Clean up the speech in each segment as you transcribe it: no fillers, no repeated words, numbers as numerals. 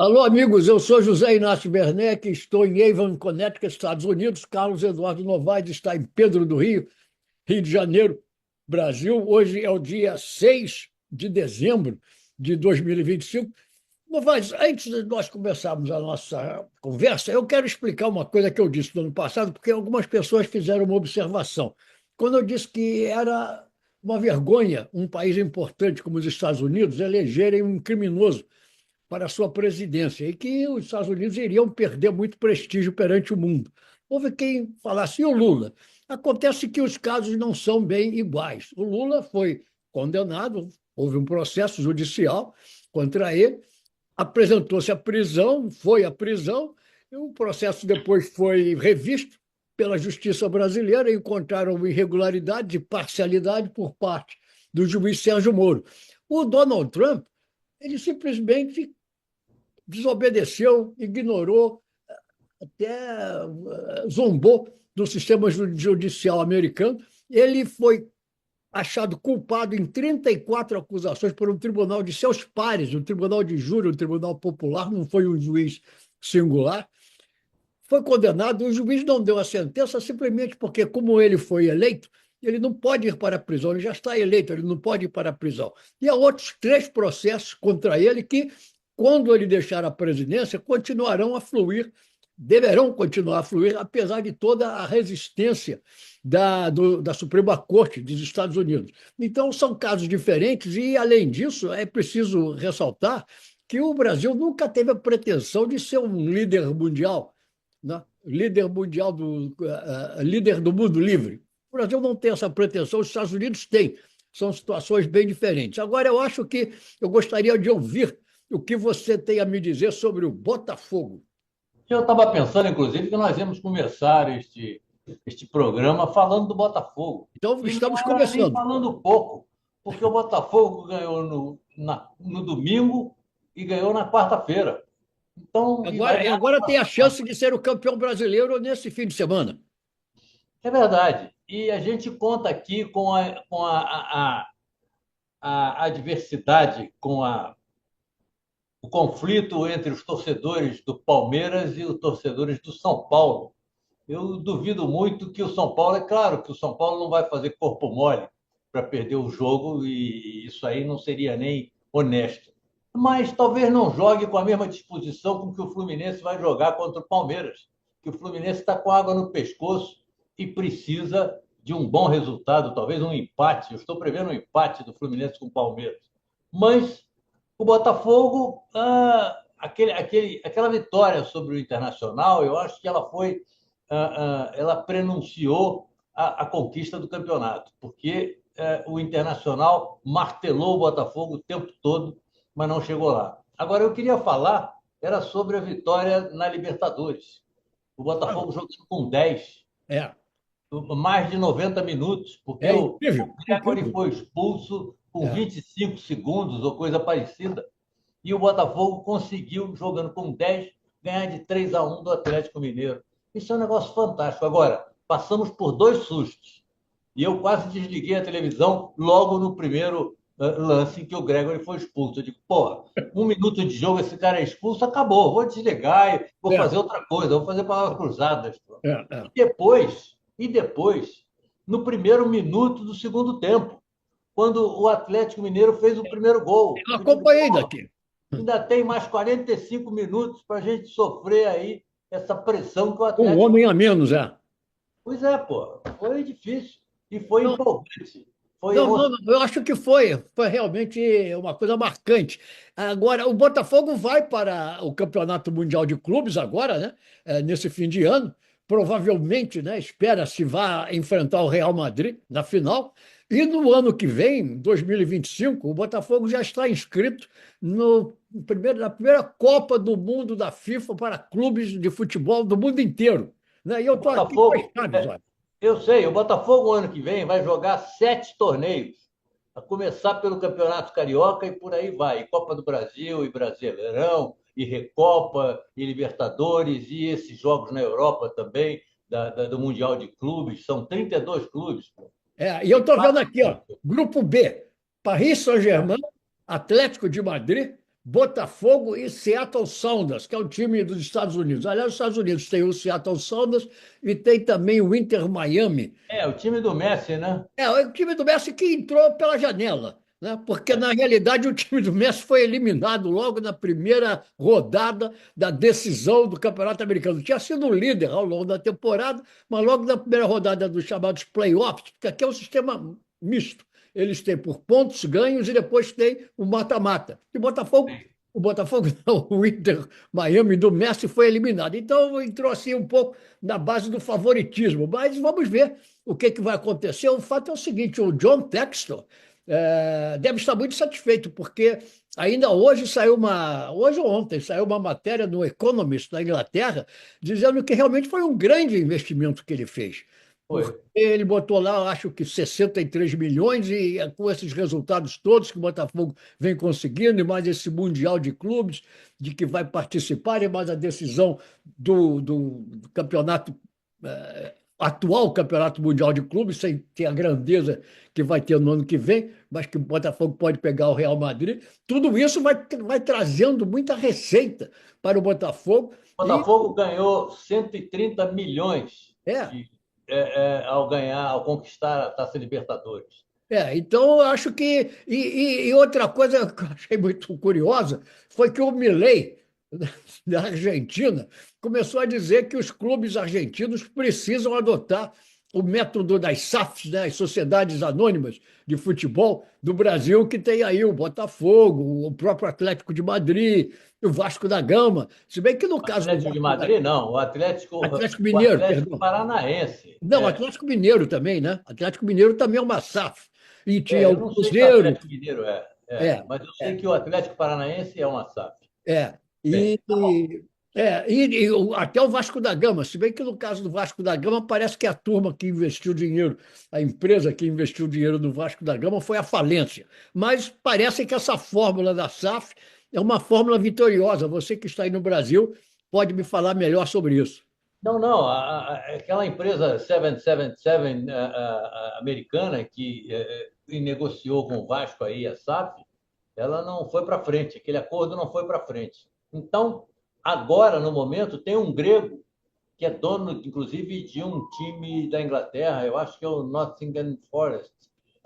Alô, amigos, eu sou José Inácio Werneck, estou em Avon, Connecticut, Estados Unidos. Carlos Eduardo Novaes está em Pedro do Rio, Rio de Janeiro, Brasil. Hoje é o dia 6 de dezembro de 2025. Novaes, antes de nós começarmos a nossa conversa, eu quero explicar uma coisa que eu disse no ano passado, porque algumas pessoas fizeram uma observação. Quando eu disse que era uma vergonha um país importante como os Estados Unidos elegerem um criminoso para a sua presidência e que os Estados Unidos iriam perder muito prestígio perante o mundo. Houve quem falasse, e o Lula? Acontece que os casos não são bem iguais. O Lula foi condenado, houve um processo judicial contra ele, apresentou-se à prisão, foi à prisão, e o processo depois foi revisto pela justiça brasileira, encontraram irregularidade e parcialidade por parte do juiz Sérgio Moro. O Donald Trump, ele simplesmente desobedeceu, ignorou, até zombou do sistema judicial americano. Ele foi achado culpado em 34 acusações por um tribunal de seus pares, um tribunal de júri, um tribunal popular, não foi um juiz singular. Foi condenado, o juiz não deu a sentença simplesmente porque, como ele foi eleito, ele não pode ir para a prisão, ele já está eleito, ele não pode ir para a prisão. E há outros 3 processos contra ele que, quando ele deixar a presidência, continuarão a fluir, deverão continuar a fluir, apesar de toda a resistência da Suprema Corte dos Estados Unidos. Então, são casos diferentes e, além disso, é preciso ressaltar que o Brasil nunca teve a pretensão de ser um líder mundial, né? Líder mundial, líder do mundo livre. O Brasil não tem essa pretensão, os Estados Unidos têm. São situações bem diferentes. Agora, eu acho que eu gostaria de ouvir o que você tem a me dizer sobre o Botafogo. Eu estava pensando, inclusive, que nós íamos começar este programa falando do Botafogo. Então, E não estamos era nem começando. falando pouco, porque o Botafogo ganhou no domingo e ganhou na quarta-feira. Então, e vai ganhar. Agora tem a chance de ser o campeão brasileiro nesse fim de semana. É verdade. E a gente conta aqui com a adversidade, o conflito entre os torcedores do Palmeiras e os torcedores do São Paulo. Eu duvido muito que o São Paulo, é claro que o São Paulo não vai fazer corpo mole para perder o jogo e isso aí não seria nem honesto. Mas talvez não jogue com a mesma disposição com que o Fluminense vai jogar contra o Palmeiras, que o Fluminense está com água no pescoço e precisa de um bom resultado, talvez um empate. Eu estou prevendo um empate do Fluminense com o Palmeiras. Mas o Botafogo, aquela vitória sobre o Internacional, eu acho que ela prenunciou a conquista do campeonato, porque o Internacional martelou o Botafogo o tempo todo, mas não chegou lá. Agora, eu queria falar, era sobre a vitória na Libertadores. O Botafogo jogando com 10, É, mais de 90 minutos, porque é o incrível, Gregory incrível. foi expulso com É. 25 segundos ou coisa parecida, e o Botafogo conseguiu, jogando com 10, ganhar de 3-1 do Atlético Mineiro. Isso é um negócio fantástico. Agora, passamos por 2 sustos. E eu quase desliguei a televisão logo no primeiro lance em que o Gregory foi expulso. Eu digo, porra, 1 minuto de jogo, esse cara é expulso, acabou. Vou desligar e vou É, fazer outra coisa, vou fazer palavras cruzadas. é. E depois, no primeiro minuto do segundo tempo, quando o Atlético Mineiro fez o primeiro gol. Eu Eu digo, acompanhei porra, daqui. ainda tem mais 45 minutos para a gente sofrer aí essa pressão que o Um Atlético. homem a menos, é. Pois é, pô, foi difícil e foi Não, empolgante, foi não, não, emocionante. não, eu acho que foi realmente uma coisa marcante. Agora, o Botafogo vai para o Campeonato Mundial de Clubes agora, né? Nesse fim de ano. Provavelmente, né? Espera-se vá enfrentar o Real Madrid na final. E no ano que vem, 2025, o Botafogo já está inscrito na primeira Copa do Mundo da FIFA para clubes de futebol do mundo inteiro. Né? E eu O estou aqui com as Botafogo, chaves, olha. eu sei, o Botafogo ano que vem vai jogar 7 torneios, a começar pelo Campeonato Carioca e por aí vai. E Copa do Brasil, e Brasileirão, e Recopa, e Libertadores, e esses jogos na Europa também, do Mundial de Clubes. São 32 clubes. E eu E estou vendo quatro. aqui, ó, Grupo B, Paris Saint-Germain, Atlético de Madrid, Botafogo e Seattle Sounders, que é o time dos Estados Unidos. Aliás, os Estados Unidos tem o Seattle Sounders e tem também o Inter Miami. É, o time do Messi, né? É, o time do Messi que entrou pela janela, né? Porque, na realidade, o time do Messi foi eliminado logo na primeira rodada da decisão do Campeonato Americano. Tinha sido o líder ao longo da temporada, mas logo na primeira rodada dos chamados playoffs, porque aqui é um sistema misto. Eles têm por pontos ganhos e depois tem o mata-mata. E o Botafogo, não, o Inter Miami do Messi foi eliminado. Então entrou assim um pouco na base do favoritismo. Mas vamos ver o que vai acontecer. O fato é o seguinte: o John Textor deve estar muito satisfeito, porque ainda hoje saiu hoje ou ontem, saiu uma matéria no Economist da Inglaterra, dizendo que realmente foi um grande investimento que ele fez. Foi. Porque ele botou lá, eu acho que 63 milhões, e com esses resultados todos que o Botafogo vem conseguindo, e mais esse Mundial de Clubes, de que vai participar, e mais a decisão do campeonato, atual Campeonato Mundial de Clubes, sem ter a grandeza que vai ter no ano que vem, mas que o Botafogo pode pegar o Real Madrid. Tudo isso vai trazendo muita receita para o Botafogo. O E Botafogo ganhou 130 milhões é, ao conquistar a Taça Libertadores. então eu acho que. E outra coisa que eu achei muito curiosa foi que o Milei, da Argentina, começou a dizer que os clubes argentinos precisam adotar o método das SAFs, né, as Sociedades Anônimas de Futebol do Brasil, que tem aí o Botafogo, o próprio Atlético de Madrid, o Vasco da Gama. Se bem que no O caso do Atlético de Vasco Madrid, não. Atlético O Mineiro, Atlético perdão. Paranaense. Não, Atlético Mineiro também, né? Atlético Mineiro também é uma SAF. E tinha Eu o não sei se o Cruzeiro, Atlético Mineiro é, mas eu sei é, que o Atlético Paranaense é uma SAF. é. Bem, E, e- até o Vasco da Gama, se bem que no caso do Vasco da Gama, parece que a turma que investiu dinheiro, a empresa que investiu dinheiro no Vasco da Gama foi a falência. Mas parece que essa fórmula da SAF é uma fórmula vitoriosa. Você que está aí no Brasil pode me falar melhor sobre isso. não, não. Aquela empresa 777 americana que negociou com o Vasco aí, a SAF, ela não foi para frente. Aquele acordo não foi para frente. Então, agora, no momento, tem um grego que é dono, inclusive, de um time da Inglaterra, eu acho que é o Nottingham Forest,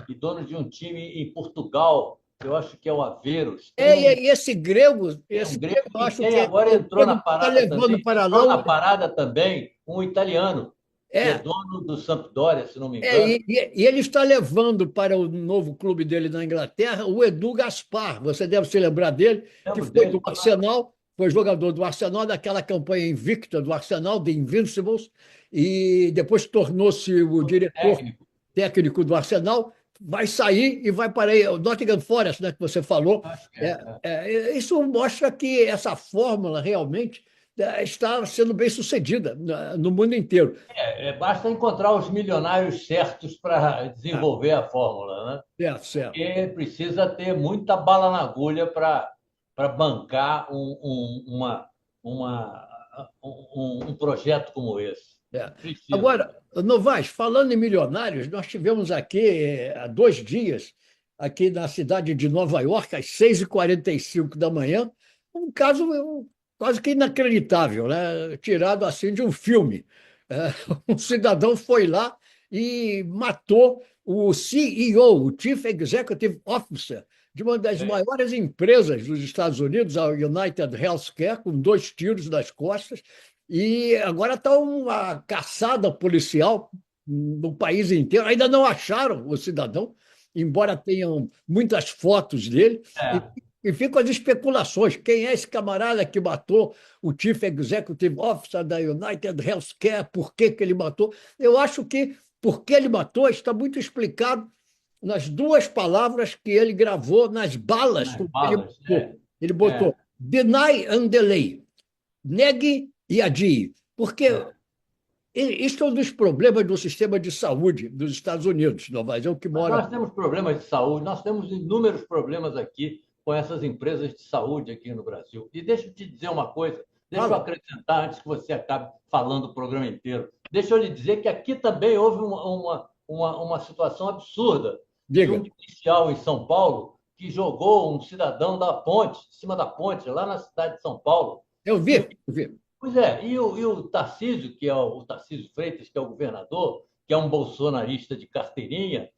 e dono de um time em Portugal, eu acho que é o Averos. E esse grego, Tem um esse grego grego, eu e acho tem que agora o Pedro está levando para lá entrou na parada também um italiano, que é é, dono do Sampdoria, se não me É, engano. e ele está levando para o novo clube dele na Inglaterra o Edu Gaspar. Você deve se lembrar dele, que Lembro foi do dele, Arsenal, foi jogador do Arsenal, daquela campanha invicta do Arsenal, The Invincibles, e depois tornou-se o diretor técnico. técnico do Arsenal. Vai sair e vai para aí, o Nottingham Forest, né, que você falou. Acho que é. Isso mostra que essa fórmula realmente está sendo bem sucedida no mundo inteiro. Basta encontrar os milionários certos para Ah, desenvolver a fórmula, né? certo, certo. Porque precisa ter muita bala na agulha para bancar uma, um projeto como esse. É. Precisa. Agora, Novaes, falando em milionários, nós tivemos aqui há 2 dias, aqui na cidade de Nova York, às 6h45 da manhã, um caso quase que inacreditável, né? Tirado assim de um filme. É, um cidadão foi lá e matou o CEO, o Chief Executive Officer, de uma das É, maiores empresas dos Estados Unidos, a United Healthcare, com 2 tiros nas costas. E agora está uma caçada policial no país inteiro. Ainda não acharam o cidadão, embora tenham muitas fotos dele. E, é. e ficam as especulações. Quem é esse camarada que matou o Chief Executive Officer da United Healthcare? Por que ele matou? Eu acho que por que ele matou está muito explicado nas 2 palavras que ele gravou nas balas Nas com que ele balas. botou. Ele É, botou deny and delay. Negue e adie, porque é. isso é um dos problemas do sistema de saúde dos Estados Unidos, Novaes, eu que Mas moro nós aqui. temos problemas de saúde, nós temos inúmeros problemas aqui com essas empresas de saúde aqui no Brasil. E deixa eu te dizer uma coisa, deixa eu Fala, acrescentar antes que você acabe falando o programa inteiro. Deixa eu lhe dizer que aqui também houve uma situação absurda de um diga. policial em São Paulo que jogou um cidadão da ponte, em cima da ponte, lá na cidade de São Paulo. Eu vi, E, eu vi. pois é, e o Tarcísio, que é o Tarcísio Freitas, que é o governador, que é um bolsonarista de carteirinha,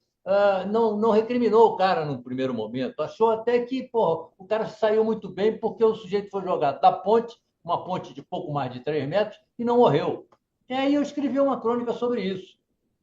não recriminou o cara no primeiro momento. Achou até que, pô, o cara saiu muito bem porque o sujeito foi jogado da ponte, uma ponte de pouco mais de 3 metros, e não morreu. E aí eu escrevi uma crônica sobre isso,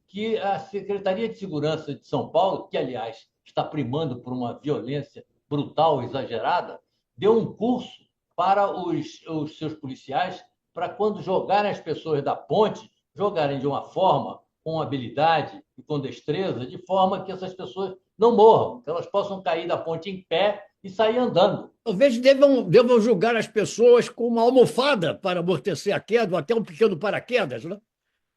que a Secretaria de Segurança de São Paulo, que, aliás, está primando por uma violência brutal, exagerada, deu um curso para os seus policiais para, quando jogarem as pessoas da ponte, jogarem de uma forma, com habilidade e com destreza, de forma que essas pessoas não morram, que elas possam cair da ponte em pé e sair andando. Talvez devam julgar as pessoas com uma almofada para amortecer a queda, ou até um pequeno paraquedas, né?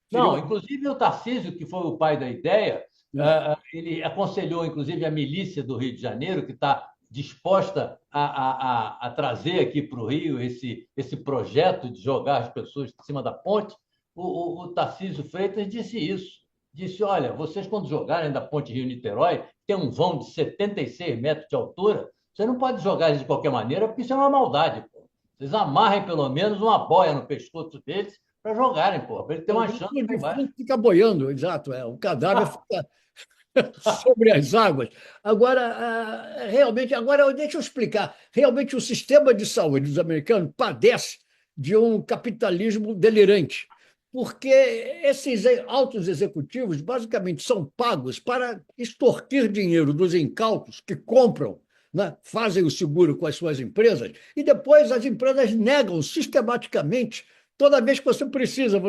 Seria Não, uma... inclusive o Tarcísio, que foi o pai da ideia, né? ele aconselhou, inclusive, a milícia do Rio de Janeiro, que está disposta a trazer aqui para o Rio esse projeto de jogar as pessoas de cima da ponte. O Tarcísio Freitas disse isso. Disse: olha, vocês, quando jogarem da ponte Rio-Niterói, tem um vão de 76 metros de altura, você não pode jogar eles de qualquer maneira, porque isso é uma maldade. Pô. Vocês amarrem pelo menos uma boia no pescoço deles para jogarem, pô, para ele ter uma chance O lá embaixo. defunto fica boiando, exato. O cadáver fica sobre as águas. Agora, realmente, agora deixa eu explicar. Realmente, o sistema de saúde dos americanos padece de um capitalismo delirante, porque esses altos executivos basicamente são pagos para extorquir dinheiro dos incautos que compram, né, fazem o seguro com as suas empresas, e depois as empresas negam sistematicamente. Toda vez que você precisa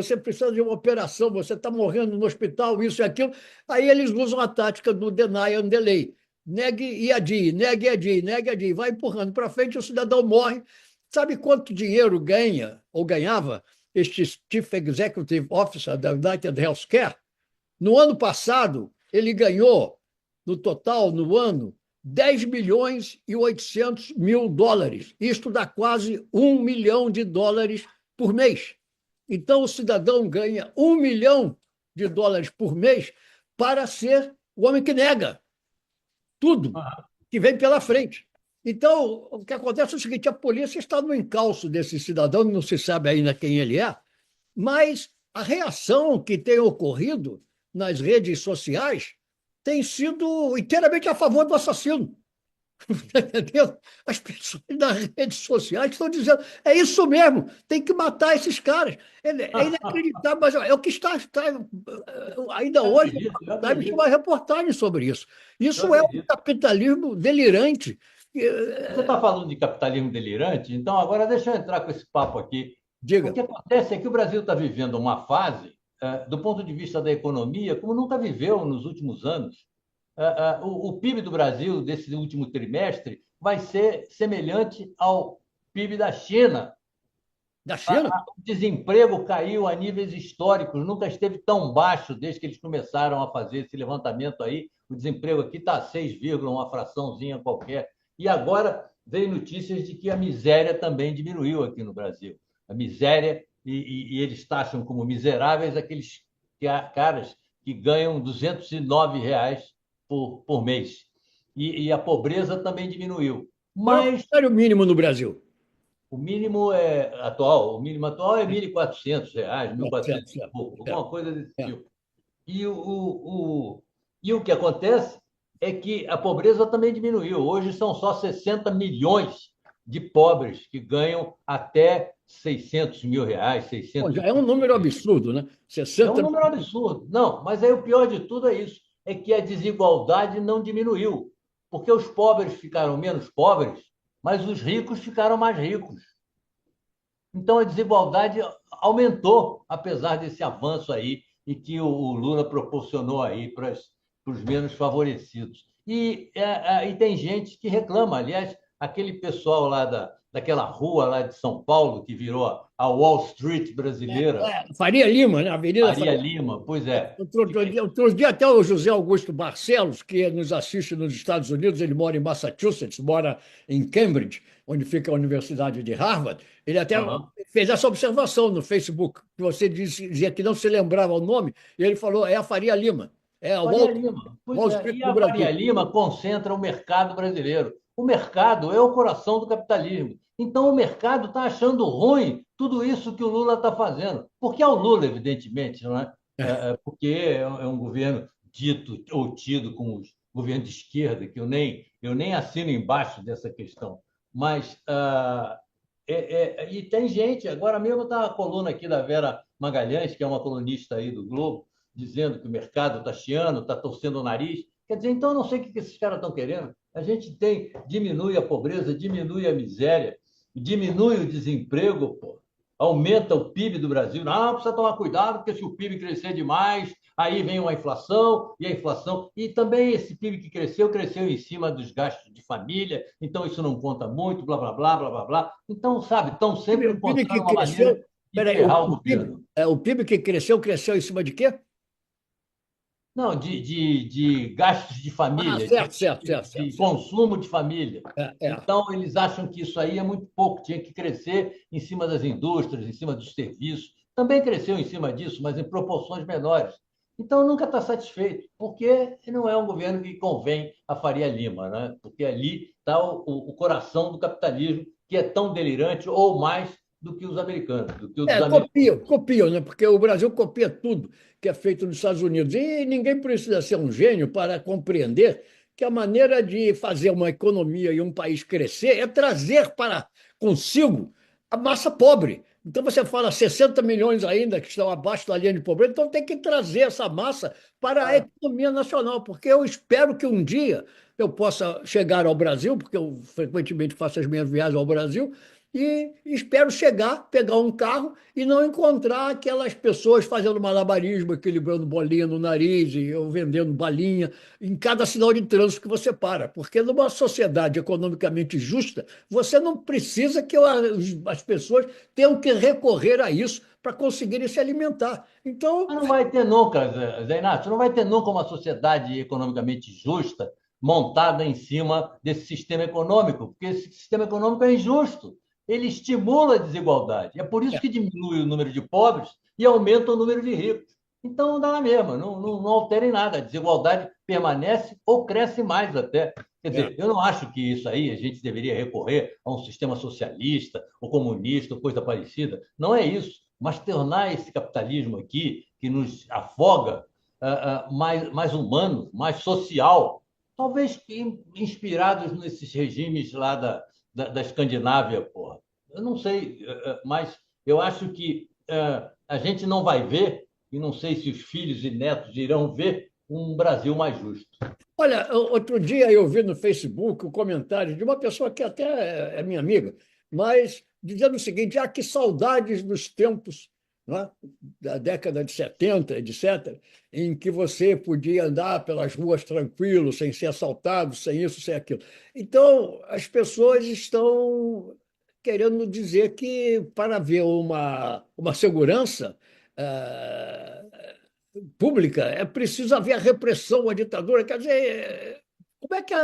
de uma operação, você está morrendo no hospital, isso e aquilo, aí eles usam a tática do deny and delay. Negue e adie, negue e adie, negue e adie. Vai empurrando para frente, o cidadão morre. Sabe quanto dinheiro ganha ou ganhava este Chief Executive Officer da United Healthcare? No ano passado, ele ganhou, no total, no ano, 10 milhões e 800 mil dólares. Isto dá quase 1 milhão de dólares por mês. Então, o cidadão ganha 1 milhão de dólares por mês para ser o homem que nega tudo que vem pela frente. Então, o que acontece é o seguinte: a polícia está no encalço desse cidadão, não se sabe ainda quem ele é, mas a reação que tem ocorrido nas redes sociais tem sido inteiramente a favor do assassino. Entendeu? As pessoas das redes sociais estão dizendo: é isso mesmo, tem que matar esses caras. É inacreditável, mas é o que está ainda Eu hoje, acredito, eu tem acredito, uma reportagem sobre isso. eu Isso é um acredito. capitalismo delirante. Você está falando de capitalismo delirante, então agora deixa eu entrar com esse papo aqui. O Diga. que acontece é que o Brasil está vivendo uma fase, do ponto de vista da economia, como nunca viveu nos últimos anos. O PIB do Brasil, desse último trimestre, vai ser semelhante ao PIB da China. Da China? O desemprego caiu a níveis históricos, nunca esteve tão baixo desde que eles começaram a fazer esse levantamento aí. O desemprego aqui está a 6, uma fraçãozinha qualquer. E agora veio notícias de que a miséria também diminuiu aqui no Brasil. A miséria, e eles taxam como miseráveis aqueles caras que ganham R$ 209 por mês. E a pobreza também diminuiu. Qual é o Mas salário mínimo no Brasil? o mínimo atual é R$ 1.400, 1.400 e pouco, alguma coisa desse É. tipo. E o que acontece é que a pobreza também diminuiu. Hoje são só 60 milhões de pobres que ganham até R$ 600 mil, Bom, 600 e já é um pouco. número absurdo, né? É um 60. número absurdo. Não, mas aí o pior de tudo é isso, é que a desigualdade não diminuiu, porque os pobres ficaram menos pobres, mas os ricos ficaram mais ricos. Então a desigualdade aumentou, apesar desse avanço aí e que o Lula proporcionou aí para os menos favorecidos. E tem gente que reclama, aliás, aquele pessoal lá daquela rua lá de São Paulo, que virou a Wall Street brasileira, Faria Lima, né? Avenida Faria Faria. Lima, pois é. Outro dia até o José Augusto Barcelos, que nos assiste nos Estados Unidos, ele mora em Massachusetts, mora em Cambridge, onde fica a Universidade de Harvard, ele até Uhum. fez essa observação no Facebook, que você dizia que não se lembrava o nome, e ele falou: é a Faria Lima. É o Faria Lima. Pois Wall é, Street e do a Faria Brasil. Lima concentra o mercado brasileiro. O mercado é o coração do capitalismo. Então, o mercado está achando ruim tudo isso que o Lula está fazendo. Porque é o Lula, evidentemente, não é? Porque é um governo dito ou tido como governo de esquerda, que eu nem assino embaixo dessa questão. Mas e tem gente, agora mesmo está a coluna aqui da Vera Magalhães, que é uma colunista aí do Globo, dizendo que o mercado está chiando, está torcendo o nariz. Quer dizer, então eu não sei o que esses caras estão querendo. A gente diminui a pobreza, diminui a miséria, diminui o desemprego, pô. Aumenta o PIB do Brasil. Não, precisa tomar cuidado, porque se o PIB crescer demais, aí vem uma inflação, e a inflação. E também esse PIB que cresceu, cresceu em cima dos gastos de família, então isso não conta muito, blá, blá, blá, blá, blá, blá. Então, sabe, estão sempre O PIB que encontrando uma cresceu. maneira de Peraí, ferrar o o PIB, governo. o PIB que cresceu, cresceu em cima de quê? Não, de gastos de Ah, família, certo, certo, certo, certo, de certo. consumo de família. É. Então, eles acham que isso aí é muito pouco, tinha que crescer em cima das indústrias, em cima dos serviços. Também cresceu em cima disso, mas em proporções menores. Então, nunca está satisfeito, porque não é um governo que convém a Faria Lima, né? Porque ali está o coração do capitalismo, que é tão delirante ou mais do que os americanos, do que o dos americanos. Copiam, né? Porque o Brasil copia tudo que é feito nos Estados Unidos. E ninguém precisa ser um gênio para compreender que a maneira de fazer uma economia e um país crescer é trazer para consigo a massa pobre. Então você fala 60 milhões ainda que estão abaixo da linha de pobreza, então tem que trazer essa massa para a economia nacional, porque eu espero que um dia eu possa chegar ao Brasil, porque eu frequentemente faço as minhas viagens ao Brasil, e espero chegar, pegar um carro e não encontrar aquelas pessoas fazendo malabarismo, equilibrando bolinha no nariz e ou vendendo balinha em cada sinal de trânsito que você para. Porque numa sociedade economicamente justa, você não precisa que as pessoas tenham que recorrer a isso para conseguirem se alimentar. Então, Mas não vai ter nunca, Zé Inácio, não vai ter nunca uma sociedade economicamente justa montada em cima desse sistema econômico, porque esse sistema econômico é injusto. Ele estimula a desigualdade. É por isso é, que diminui o número de pobres e aumenta o número de ricos. Então não dá na mesma, não altera em nada. A desigualdade permanece ou cresce mais até. Quer é. dizer, eu não acho que isso aí a gente deveria recorrer a um sistema socialista ou comunista ou coisa parecida. Não é isso. Mas tornar esse capitalismo aqui, que nos afoga, mais humano, mais social, talvez inspirados nesses regimes lá da Escandinávia, porra. Eu não sei, mas eu acho que a gente não vai ver, e não sei se os filhos e netos irão ver, um Brasil mais justo. Olha, outro dia eu vi no Facebook o comentário de uma pessoa que até é minha amiga, mas dizendo o seguinte: que saudades dos tempos, né, da década de 70, etc., em que você podia andar pelas ruas tranquilo, sem ser assaltado, sem isso, sem aquilo. Então, as pessoas estão querendo dizer que para haver uma segurança pública, é preciso haver a repressão, a ditadura. Quer dizer, como é que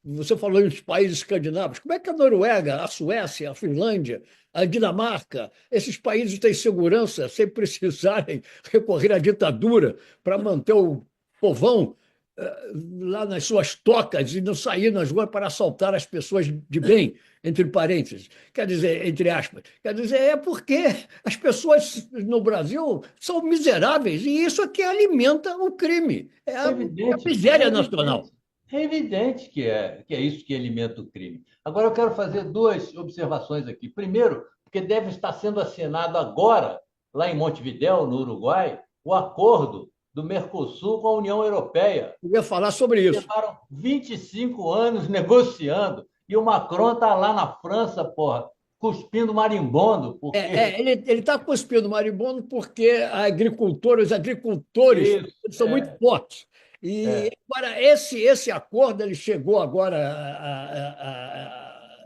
você falou em países escandinavos, como é que a Noruega, a Suécia, a Finlândia, a Dinamarca, esses países têm segurança sem precisarem recorrer à ditadura para manter o povão lá nas suas tocas e não sair nas ruas para assaltar as pessoas de bem, entre parênteses, quer dizer, entre aspas. Quer dizer, é porque as pessoas no Brasil são miseráveis e isso é que alimenta o crime, é É a evidente, miséria nacional. é evidente que é isso que alimenta o crime. Agora, eu quero fazer duas observações aqui. Primeiro, porque deve estar sendo assinado agora, lá em Montevidéu, no Uruguai, o acordo do Mercosul com a União Europeia. Eu ia falar sobre isso. Levaram 25 anos negociando e o Macron está lá na França, porra, cuspindo marimbondo, porque. Ele está cuspindo marimbondo porque os agricultores Isso, eles são muito fortes. E é. agora, esse acordo ele chegou agora,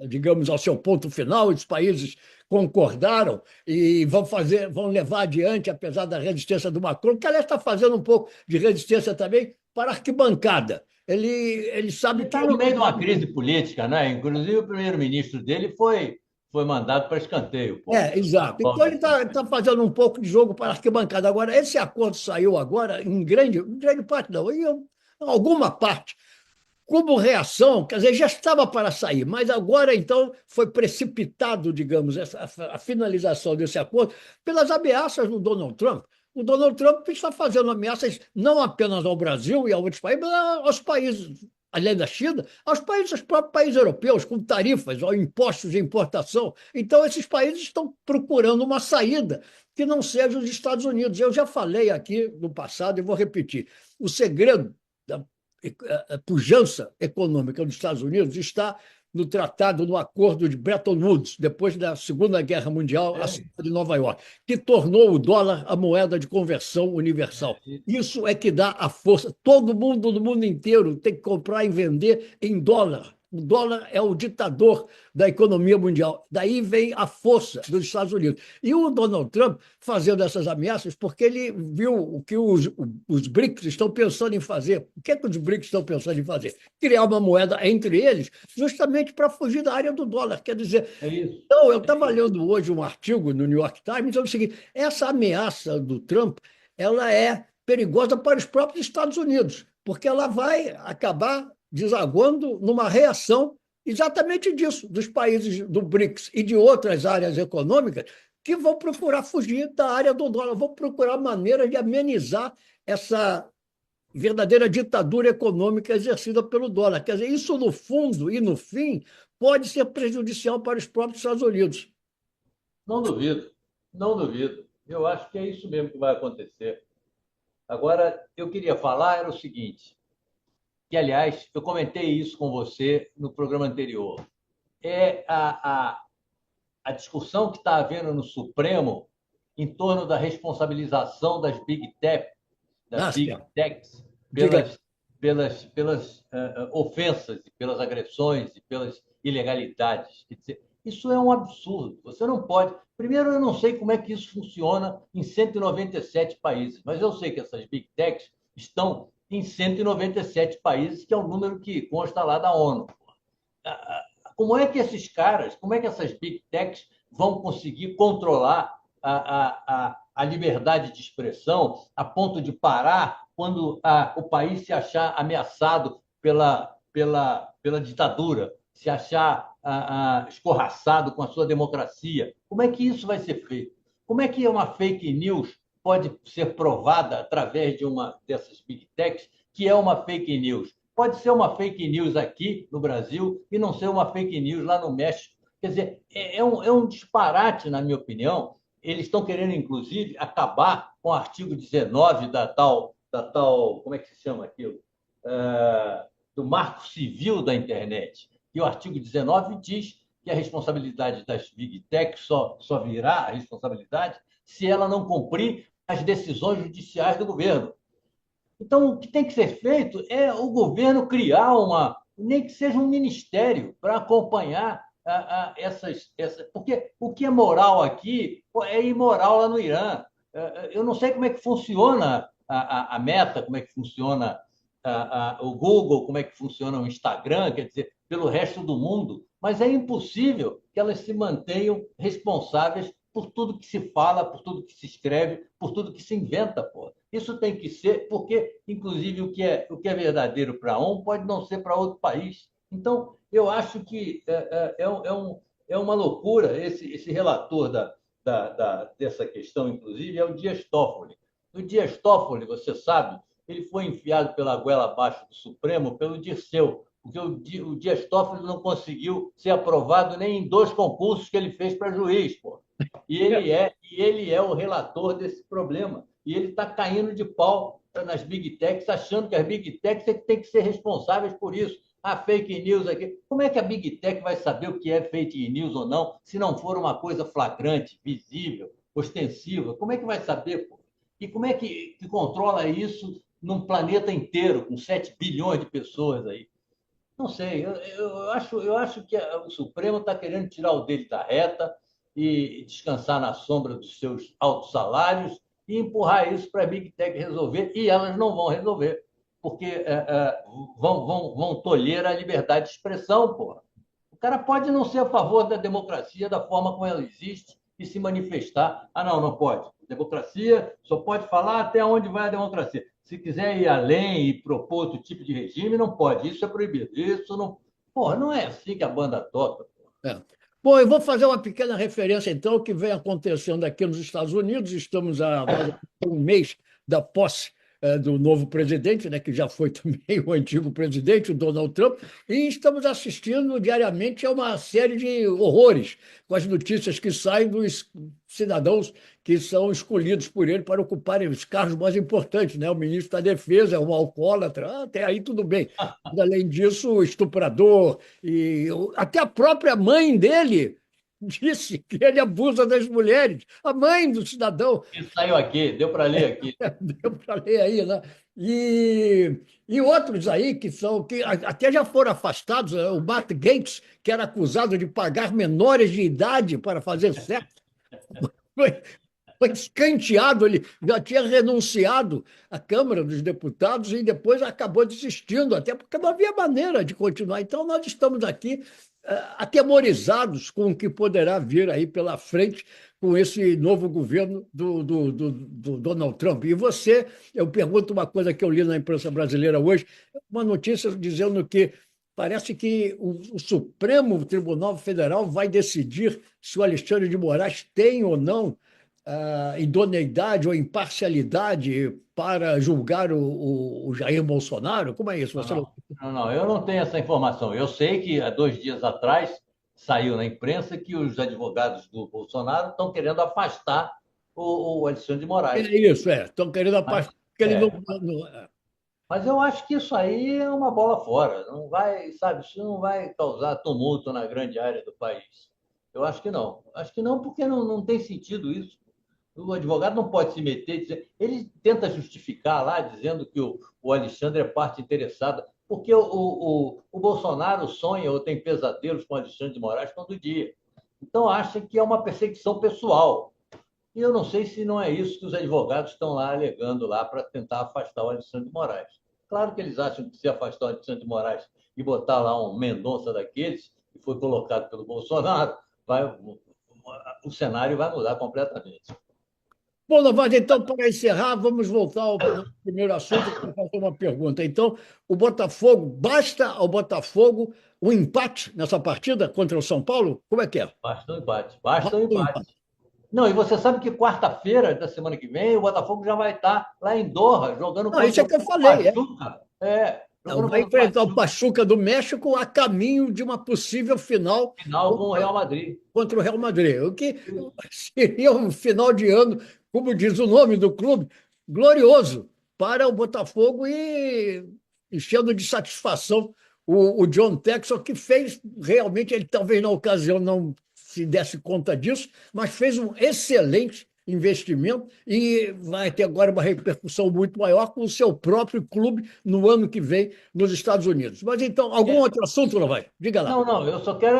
digamos, ao seu ponto final, os países concordaram e vão levar adiante, apesar da resistência do Macron, que aliás está fazendo um pouco de resistência também para a arquibancada. Ele Ele sabe que está no meio de uma crise política, né? Inclusive, o primeiro-ministro dele foi, foi mandado para escanteio, pô. Exato. Então ele está fazendo um pouco de jogo para a arquibancada. Agora, esse acordo saiu agora em grande parte, não, em alguma parte, como reação, quer dizer, já estava para sair, mas agora, então, foi precipitado, digamos, a finalização desse acordo pelas ameaças do Donald Trump. O Donald Trump está fazendo ameaças não apenas ao Brasil e a outros países, mas aos países, além da China, aos próprios países europeus, com tarifas ou impostos de importação. Então, esses países estão procurando uma saída que não seja os Estados Unidos. Eu já falei aqui no passado e vou repetir. O segredo da pujança econômica dos Estados Unidos está no tratado, no acordo de Bretton Woods, depois da Segunda Guerra Mundial, assinado em Nova York, que tornou o dólar a moeda de conversão universal. Isso é que dá a força. Todo mundo no mundo inteiro tem que comprar e vender em dólar. O dólar é o ditador da economia mundial. Daí vem a força dos Estados Unidos. E o Donald Trump fazendo essas ameaças porque ele viu o que os BRICS estão pensando em fazer. O que é que os BRICS estão pensando em fazer? Criar uma moeda entre eles, justamente para fugir da área do dólar. Quer dizer, então, eu estava lendo hoje um artigo no New York Times dizendo o seguinte: essa ameaça do Trump ela é perigosa para os próprios Estados Unidos, porque ela vai acabar desaguando numa reação exatamente disso, dos países do BRICS e de outras áreas econômicas que vão procurar fugir da área do dólar, vão procurar maneiras de amenizar essa verdadeira ditadura econômica exercida pelo dólar. Quer dizer, isso no fundo e no fim pode ser prejudicial para os próprios Estados Unidos. Não duvido, não duvido. Eu acho que é isso mesmo que vai acontecer. Agora, eu queria falar era o seguinte, que, aliás, eu comentei isso com você no programa anterior. É a discussão que está havendo no Supremo em torno da responsabilização das Big Techs pelas ofensas, e pelas agressões e pelas ilegalidades. Quer dizer, isso é um absurdo. Você não pode. Primeiro, eu não sei como é que isso funciona em 197 países, mas eu sei que essas Big Techs estão em 197 países, que é o número que consta lá da ONU. Como é que esses caras, como é que essas Big Techs vão conseguir controlar a liberdade de expressão a ponto de parar quando o país se achar ameaçado pela ditadura, se achar escorraçado com a sua democracia? Como é que isso vai ser feito? Como é que uma fake news pode ser provada através de uma dessas Big Techs que é uma fake news? Pode ser uma fake news aqui no Brasil e não ser uma fake news lá no México. Quer dizer, é um disparate, na minha opinião. Eles estão querendo, inclusive, acabar com o artigo 19 como é que se chama aquilo? Do Marco Civil da Internet. E o artigo 19 diz que a responsabilidade das Big Tech só virá a responsabilidade se ela não cumprir as decisões judiciais do governo. Então, o que tem que ser feito é o governo criar nem que seja um ministério para acompanhar porque o que é moral aqui é imoral lá no Irã. Eu não sei como é que funciona a Meta, como é que funciona o Google, como é que funciona o Instagram, quer dizer, pelo resto do mundo, mas é impossível que elas se mantenham responsáveis por tudo que se fala, por tudo que se escreve, por tudo que se inventa, pô. Isso tem que ser, porque, inclusive, o que é verdadeiro para um pode não ser para outro país. Então, eu acho que é uma loucura esse relator dessa questão, inclusive, é o Dias Toffoli. O Dias Toffoli, você sabe, ele foi enfiado pela goela abaixo do Supremo pelo Dirceu, porque o Dias Toffoli não conseguiu ser aprovado nem em 2 concursos que ele fez para juiz, pô. E ele é o relator desse problema. E ele está caindo de pau nas Big Techs, achando que as Big Techs é que tem que ser responsáveis por isso. A fake news aqui. Como é que a Big Tech vai saber o que é fake news ou não, se não for uma coisa flagrante, visível, ostensiva? Como é que vai saber, pô? E como é que controla isso num planeta inteiro, com 7 bilhões de pessoas aí? Não sei, eu acho que o Supremo está querendo tirar o dele da reta e descansar na sombra dos seus altos salários e empurrar isso para a Big Tech resolver, e elas não vão resolver, porque vão tolher a liberdade de expressão, porra. cara pode não ser a favor da democracia da forma como ela existe e se manifestar. Ah, não, não pode. Democracia só pode falar até onde vai a democracia. Se quiser ir além e propor outro tipo de regime, não pode. Isso é proibido. Isso não. Pô, não é assim que a banda toca. É. Bom, eu vou fazer uma pequena referência, então, ao que vem acontecendo aqui nos Estados Unidos. Estamos há mais ou menos um mês da posse do novo presidente, né, que já foi também o antigo presidente, o Donald Trump, e estamos assistindo diariamente a uma série de horrores com as notícias que saem dos cidadãos que são escolhidos por ele para ocuparem os cargos mais importantes, né? O ministro da Defesa é um alcoólatra, até aí tudo bem. Além disso, o estuprador e até a própria mãe dele disse que ele abusa das mulheres, a mãe do cidadão. Isso saiu aqui, deu para ler aqui. Deu para ler aí, né? E outros aí que são, que até já foram afastados, né? O Matt Gaetz, que era acusado de pagar menores de idade para fazer sexo, foi, foi escanteado, ele já tinha renunciado à Câmara dos Deputados e depois acabou desistindo, até porque não havia maneira de continuar. Então, nós estamos aqui atemorizados com o que poderá vir aí pela frente com esse novo governo do Donald Trump. E você, eu pergunto uma coisa que eu li na imprensa brasileira hoje, uma notícia dizendo que parece que o Supremo Tribunal Federal vai decidir se o Alexandre de Moraes tem ou não idoneidade ou imparcialidade para julgar o Jair Bolsonaro? Como é isso? Não, Você não... não, não, não, eu não tenho essa informação. Eu sei que há 2 dias atrás saiu na imprensa que os advogados do Bolsonaro estão querendo afastar o Alexandre de É Moraes. isso, estão querendo Mas, afastar, porque ele não, é, mas eu acho que isso aí é uma bola fora. Não vai, sabe, isso não vai causar tumulto na grande área do país. Eu acho que não. Acho que não, porque não tem sentido isso. O advogado não pode se meter, ele tenta justificar lá, dizendo que o Alexandre é parte interessada, porque o Bolsonaro sonha ou tem pesadelos com o Alexandre de Moraes todo dia. Então, acha que é uma perseguição pessoal. E eu não sei se não é isso que os advogados estão lá alegando lá para tentar afastar o Alexandre de Moraes. Claro que eles acham que se afastar o Alexandre de Moraes e botar lá um Mendonça daqueles, que foi colocado pelo Bolsonaro, o cenário vai mudar completamente. Bom, Novaes, então, para encerrar, vamos voltar ao primeiro assunto para fazer uma pergunta. Então, o Botafogo, basta ao Botafogo o empate nessa partida contra o São Paulo? Como é que é? Basta um empate. Basta Basta um o empate. empate. Não, e você sabe que quarta-feira da semana que vem o Botafogo já vai estar lá em Doha, jogando Não, isso contra é que eu o falei. Pachuca. Não, Jogando vai contra o enfrentar o Pachuca, Pachuca do México a caminho de uma possível final final com o Real Madrid. contra o Real Madrid, o que seria um final de ano, como diz o nome do clube, glorioso para o Botafogo e enchendo de satisfação o John Texel, que fez realmente, ele talvez na ocasião não se desse conta disso, mas fez um excelente investimento e vai ter agora uma repercussão muito maior com o seu próprio clube no ano que vem nos Estados Unidos. Mas então, algum É, outro assunto, não vai? Diga lá. não, não, eu só quero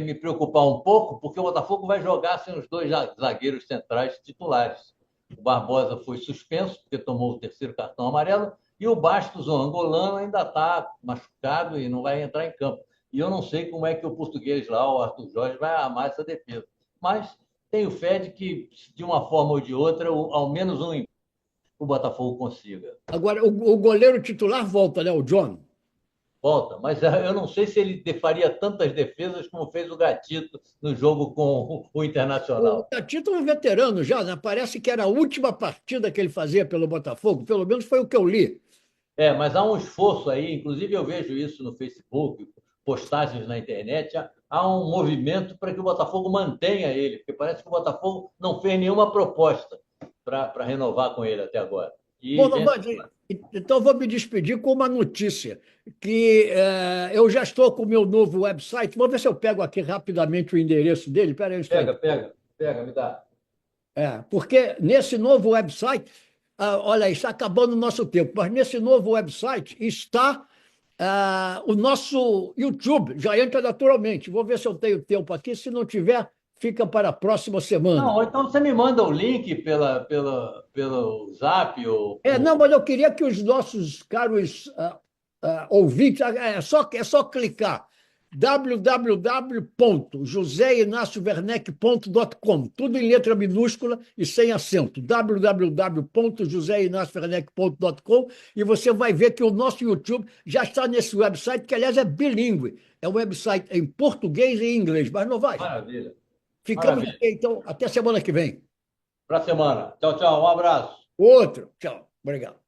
me preocupar um pouco, porque o Botafogo vai jogar sem os dois zagueiros centrais titulares. O Barbosa foi suspenso, porque tomou o terceiro cartão amarelo, e o Bastos, o angolano, ainda está machucado e não vai entrar em campo. E eu não sei como é que o português lá, o Arthur Jorge, vai armar essa defesa. Mas tenho fé de que, de uma forma ou de outra, ao menos um o Botafogo consiga. Agora, o goleiro titular volta, né? O John. Volta, mas eu não sei se ele faria tantas defesas como fez o Gatito no jogo com o O Internacional. Tito é um veterano já, né? Parece que era a última partida que ele fazia pelo Botafogo, pelo menos foi o que eu li. Mas há um esforço aí, inclusive eu vejo isso no Facebook, postagens na internet, há um movimento para que o Botafogo mantenha ele, porque parece que o Botafogo não fez nenhuma proposta para renovar com ele até agora. Bom, E não, vem... então vou me despedir com uma notícia, que eu já estou com o meu novo website. Vamos ver se eu pego aqui rapidamente o endereço dele. Espera aí um instante. Pega, me dá. Porque nesse novo website, olha aí, está acabando o nosso tempo, mas nesse novo website está o nosso YouTube, já entra naturalmente. Vou ver se eu tenho tempo aqui, se não tiver, fica para a próxima semana. Não, então você me manda o link pelo Zap ou Não, mas eu queria que os nossos caros ouvintes, é só clicar www.joseináciowerneck.com, tudo em letra minúscula e sem acento. www.joseináciowerneck.com, e você vai ver que o nosso YouTube já está nesse website, que aliás é bilíngue. É um website em português e em inglês. Mas não vai. Maravilha. Ficamos Maravilha. aqui, então, até semana que vem. Para a semana. Tchau, tchau. Um abraço. Outro. Tchau. Obrigado.